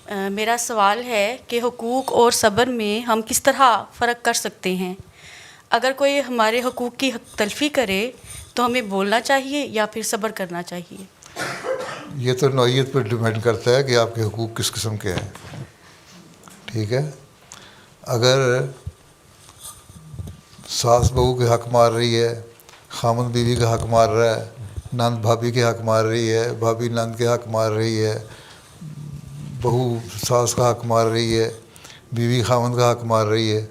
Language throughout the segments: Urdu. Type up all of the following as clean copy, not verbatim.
میرا سوال ہے کہ حقوق اور صبر میں ہم کس طرح فرق کر سکتے ہیں؟ اگر کوئی ہمارے حقوق کی حق تلفی کرے تو ہمیں بولنا چاہیے یا پھر صبر کرنا چاہیے؟ یہ تو نوعیت پر ڈیپینڈ کرتا ہے کہ آپ کے حقوق کس قسم کے ہیں. ٹھیک ہے، اگر ساس بہو کے حق مار رہی ہے، خامند بیوی کا حق مار رہا ہے، نند بھابھی کے حق مار رہی ہے، بھابھی نند کے حق مار رہی ہے، بہو ساس کا حق مار رہی ہے، بیوی خامند کا حق مار رہی ہے،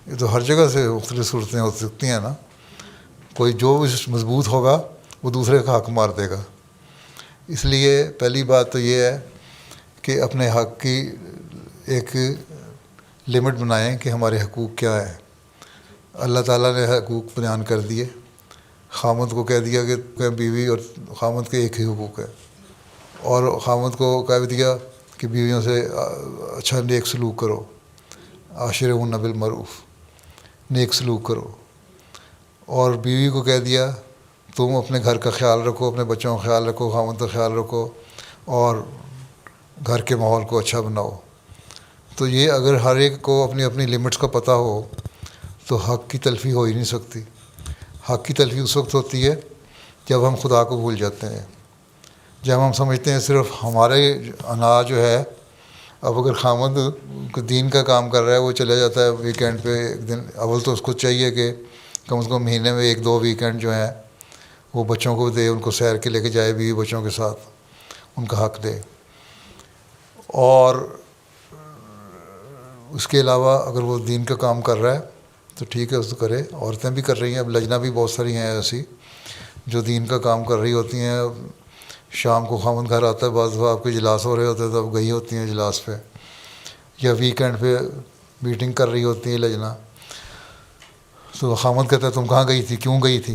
یہ تو ہر جگہ سے مختلف صورتیں ہو سکتی ہیں نا. کوئی جو مضبوط ہوگا وہ دوسرے کا حق مار دے گا. اس لیے پہلی بات تو یہ ہے کہ اپنے حق کی ایک لمٹ بنائیں کہ ہمارے حقوق کیا ہیں. اللہ تعالیٰ نے حقوق بیان کر دیے. خامند کو کہہ دیا کہ بیوی اور خامند کے ایک ہی حقوق ہے، اور خامند کو کہہ دیا کہ بیویوں سے اچھا نیک سلوک کرو، عاشرہن بالمعروف، نیک سلوک کرو. اور بیوی کو کہہ دیا تم اپنے گھر کا خیال رکھو، اپنے بچوں کا خیال رکھو، خامند کا خیال رکھو، اور گھر کے ماحول کو اچھا بناؤ. تو یہ اگر ہر ایک کو اپنی اپنی لمٹس کا پتہ ہو تو حق کی تلفی ہو ہی نہیں سکتی. حق کی تلفی اس وقت ہوتی ہے جب ہم خدا کو بھول جاتے ہیں، جب ہم سمجھتے ہیں صرف ہمارے انا جو ہے. اب اگر خامد دین کا کام کر رہا ہے، وہ چلا جاتا ہے ویکینڈ پہ ایک دن، اول تو اس کو چاہیے کہ کم از کم مہینے میں 1-2 ویکینڈ جو ہیں وہ بچوں کو دے، ان کو سیر کے لے کے جائے، بیوی بچوں کے ساتھ ان کا حق دے. اور اس کے علاوہ اگر وہ دین کا کام کر رہا ہے تو ٹھیک ہے، اس کو کرے. عورتیں بھی کر رہی ہیں، اب لجنہ بھی بہت ساری ہیں ایسی جو دین کا کام کر رہی ہوتی ہیں. شام کو خامند گھر آتا ہے، بعض دفعہ آپ کے اجلاس ہو رہے ہوتے ہیں تو اب گئی ہوتی ہیں اجلاس پہ، یا ویکینڈ پہ میٹنگ کر رہی ہوتی ہے لجنہ. تو خامند کہتا ہے تم کہاں گئی تھی، کیوں گئی تھی؟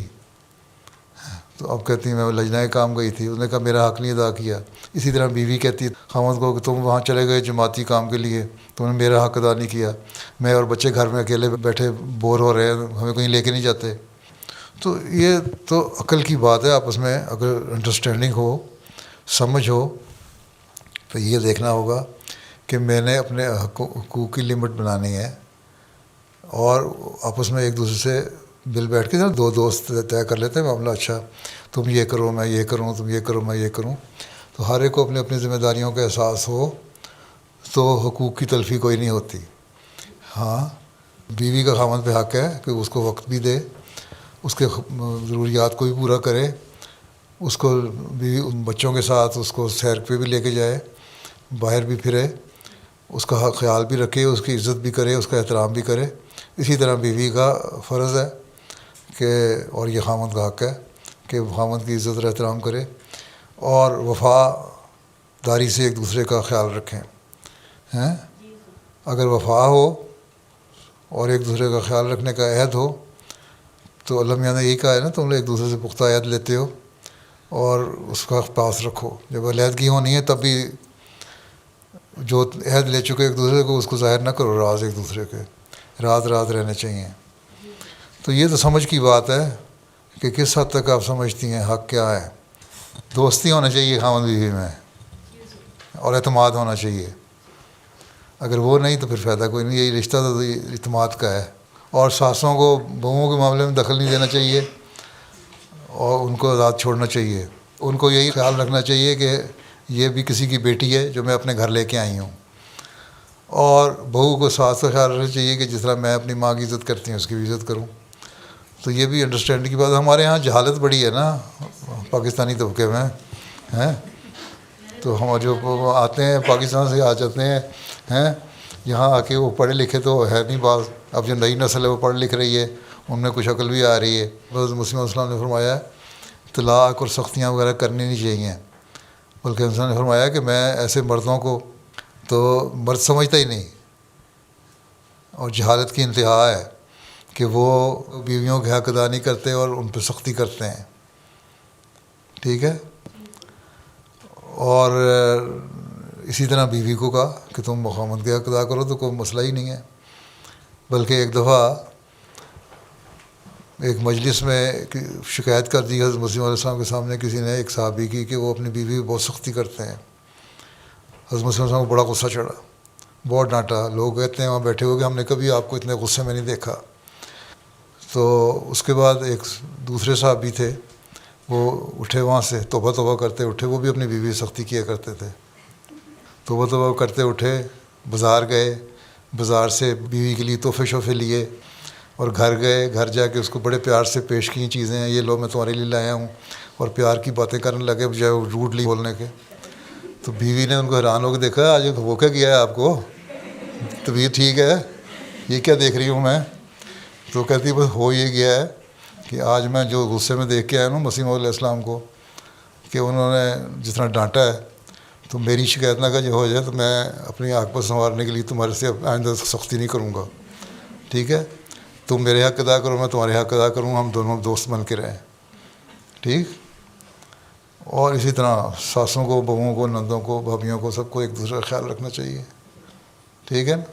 تو اب کہتی ہیں میں لجنہ کے کام گئی تھی. انہوں نے کہا میرا حق نہیں ادا کیا. اسی طرح بیوی کہتی ہے خامند کو کہ تم وہاں چلے گئے جماعتی کام کے لیے، تم نے میرا حق ادا نہیں کیا، میں اور بچے گھر میں اکیلے بیٹھے بور ہو رہے ہیں، ہمیں کہیں لے کے نہیں جاتے. تو یہ تو عقل کی بات ہے، آپس میں اگر انڈرسٹینڈنگ ہو، سمجھ ہو، تو یہ دیکھنا ہوگا کہ میں نے اپنے حقوق کی لمٹ بنانی ہے، اور آپس میں ایک دوسرے سے مل بیٹھ کے 2 دوست طے کر لیتے ہیں معاملہ. اچھا تم یہ کرو، میں یہ کروں، تم یہ کرو، میں یہ کروں. تو ہر ایک کو اپنی اپنی ذمہ داریوں کا احساس ہو تو حقوق کی تلفی کوئی نہیں ہوتی. ہاں، بیوی کا خامند پہ حق ہے کہ اس کو وقت بھی دے، اس کے ضروریات کو بھی پورا کرے، اس کو بیوی بچوں کے ساتھ اس کو سیر پہ بھی لے کے جائے، باہر بھی پھرے، اس کا خیال بھی رکھے، اس کی عزت بھی کرے، اس کا احترام بھی کرے. اسی طرح بیوی کا فرض ہے کہ، اور یہ خامند کا حق ہے کہ خامند کی عزت اور احترام کرے، اور وفاداری سے ایک دوسرے کا خیال رکھیں. اگر وفا ہو اور ایک دوسرے کا خیال رکھنے کا عہد ہو تو اللہ میاں نے یہی کہا ہے نا، تم لوگ ایک دوسرے سے پختہ عہد لیتے ہو اور اس کا پاس رکھو. جب علیحدگی ہونی ہے تب بھی جو عہد لے چکے ایک دوسرے کو اس کو ظاہر نہ کرو، راز ایک دوسرے کے راز رہنے چاہیے. تو یہ تو سمجھ کی بات ہے کہ کس حد تک آپ سمجھتی ہیں حق کیا ہے. دوستی ہونا چاہیے خامد بیوی میں، اور اعتماد ہونا چاہیے. اگر وہ نہیں تو پھر فائدہ کوئی نہیں. یہی رشتہ تو اعتماد کا ہے. اور ساسوں کو بہوؤں کے معاملے میں دخل نہیں دینا چاہیے، اور ان کو آزاد چھوڑنا چاہیے. ان کو یہی خیال رکھنا چاہیے کہ یہ بھی کسی کی بیٹی ہے جو میں اپنے گھر لے کے آئی ہوں. اور بہو کو ساس کا خیال رکھنا چاہیے کہ جس طرح میں اپنی ماں کی عزت کرتی ہوں اس کی بھی عزت کروں. تو یہ بھی انڈرسٹینڈنگ کی بات ہے. ہمارے یہاں جہالت بڑی ہے نا پاکستانی طبقے میں، ہیں تو ہم جو آتے ہیں پاکستان سے آ جاتے ہیں یہاں آ کے وہ پڑھے لکھے تو ہے نہیں بعض. اب جو نئی نسل ہے وہ پڑھ لکھ رہی ہے، ان میں کچھ عقل بھی آ رہی ہے. حضرت مسلم علیہ السلام نے فرمایا طلاق اور سختیاں وغیرہ کرنی نہیں چاہیے، بلکہ انسان نے فرمایا کہ میں ایسے مردوں کو تو مرد سمجھتا ہی نہیں. اور جہالت کی انتہا ہے کہ وہ بیویوں کے حق ادا نہیں کرتے اور ان پہ سختی کرتے ہیں. ٹھیک ہے. اور اسی طرح بیوی کو کہا کہ تم خامند کے حق ادا کرو تو کوئی مسئلہ ہی نہیں ہے. بلکہ ایک دفعہ ایک مجلس میں شکایت کر دی حضرت مسیم علیہ السلام کے سامنے کسی نے ایک صحابی کی کہ وہ اپنی بیوی کو بہت سختی کرتے ہیں. حضرت مسیح موعود کو بڑا غصہ چڑھا، بہت ڈانٹا. لوگ کہتے ہیں وہاں بیٹھے ہوئے کہ ہم نے کبھی آپ کو اتنے غصے میں نہیں دیکھا. تو اس کے بعد ایک دوسرے صحابی تھے، وہ اٹھے وہاں سے توبہ توبہ کرتے اٹھے. وہ بھی اپنی بیوی سختی کیا کرتے تھے. توبہ توبہ کرتے اٹھے، بازار گئے، بازار سے بیوی کے لیے تحفے شوفے لیے اور گھر گئے. گھر جا کے اس کو بڑے پیار سے پیش کی چیزیں ہیں، یہ لو میں تمہارے لیے لایا ہوں، اور پیار کی باتیں کرنے لگے بجائے روڈلی بولنے کے. تو بیوی نے ان کو حیران ہو کے دیکھا، آج وہ کیا کیا ہے آپ کو، طبیعت ٹھیک ہے، یہ کیا دیکھ رہی ہوں میں. تو کہتی بس ہو یہ گیا ہے کہ آج میں جو غصے میں دیکھ کے آیا ہوں مسیح موعود علیہ السلام کو کہ انہوں نے جس طرح ڈانٹا ہے، تو میری شکایت نہ کہ جو ہو جائے تو میں اپنی آنکھ پر سنوارنے کے لیے تمہارے سے آئندہ سختی نہیں کروں گا. ٹھیک ہے، تم میرے حق ادا کرو، میں تمہارے حق ادا کروں، ہم دونوں دوست بن کے رہیں. ٹھیک. اور اسی طرح ساسوں کو، بہوؤں کو، نندوں کو، بھابھیوں کو، سب کو ایک دوسرے کا خیال رکھنا چاہیے. ٹھیک ہے نا.